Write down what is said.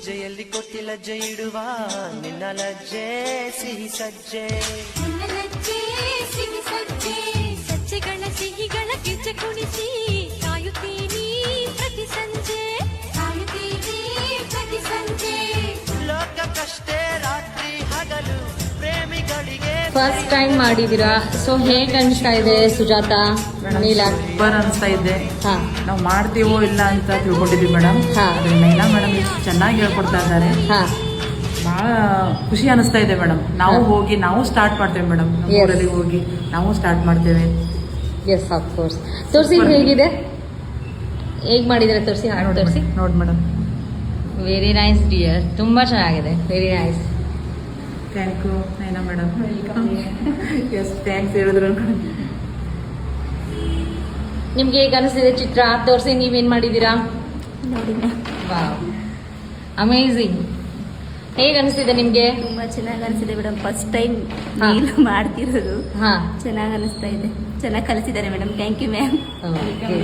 ಹೆಜ್ಜೆಯಲ್ಲಿ ಕೊಟ್ಟಿ ಲಜ್ಜೆ ಇಡುವ ನಿನ್ನ ಲಜ್ಜೆ ಸಿಹಿ ಸಜ್ಜೆ ಸಜ್ಜೆಗಳ ಸಿಹಿಗಳ ಗಿಜ್ಜೆ ಕುಣಿಸಿ ಕಾಯುತ್ತೀನಿ ಪ್ರತಿ ಸಂಜೆ ಲೋಕಕ್ಕಷ್ಟೇ ರಾತ್ರಿ ಹಗಲು ಪ್ರೇಮಿಗಳಿಗೆ ಫಸ್ಟ್ ಟೈಮ್ ಮಾಡಿದೀರಾ, ಸೊ ಹೇಗೆ ಅನಿಸ್ತಾ ಇದೆ ಸುಜಾತ? ನೀಲಾ ಸೂಪರ್ ಅನಿಸ್ತಾ ಇದೆ. ಹಾ ನಾವು ಮಾಡ್ತೀವೋ ಇಲ್ಲ ಅಂತ ತಿಳ್ಕೊಂಡಿದ್ವಿ ಮೇಡಮ್. ಹಾ. ಮೈನಾ ಮೇಡಮ್ ಇಷ್ಟು ಚೆನ್ನಾಗಿ ಹೇಳ್ಕೊಡ್ತಾ ಇದ್ದಾರೆ. ಹಾ ಬಹಳ ಖುಷಿ ಅನಿಸ್ತಾ ಇದೆ ಮೇಡಮ್. ನಾವು ಹೋಗಿ ನಾವು ಸ್ಟಾರ್ಟ್ ಮಾಡ್ತೇವೆ ಮೇಡಮ್. ಊರಲ್ಲಿ ಹೋಗಿ ನಾವು ಸ್ಟಾರ್ಟ್ ಮಾಡ್ತೇವೆ. Yes of course. ತೋರಿಸಿ ಹೇಗಿದೆ, ಹೇಗೆ ಮಾಡಿದರೆ ತೋರಿಸಿ, ಹಾಡು ತೋರಿಸಿ. ನೋಡಿ ಮೇಡಮ್. ವೆರಿ ನೈಸ್ ಡಿಯರ್, ತುಂಬ ಚೆನ್ನಾಗಿದೆ, very nice. Thank you Naina madam. Yes thanks ಹೇಳಿದ್ರು. ನಿಮ್ಗೆ ಹೇಗೆ ಅನಿಸ್ತಿದೆ ಚಿತ್ರ? ತೋರಿಸಿ, ನೀವೇನು ಮಾಡಿದ್ದೀರಾ ನೋಡಿ ವಾವ್, ಅಮೇಝಿಂಗ್. ಹೇಗೆ ಅನಿಸ್ತಿದೆ ನಿಮಗೆ? ತುಂಬಾ ಚೆನ್ನಾಗಿ ಅನಿಸಿದೆ ಮೇಡಮ್. ಫಸ್ಟ್ ಟೈಮ್ ಹಾ. ಮಾಡ್ತಿರೋದು. ಹಾ ಚೆನ್ನಾಗಿ ಅನಿಸ್ತಾ ಇದೆ. ಚೆನ್ನಾಗಿ ಕಲಿಸಿದ್ದಾರೆ madam. Thank you ma'am. Okay.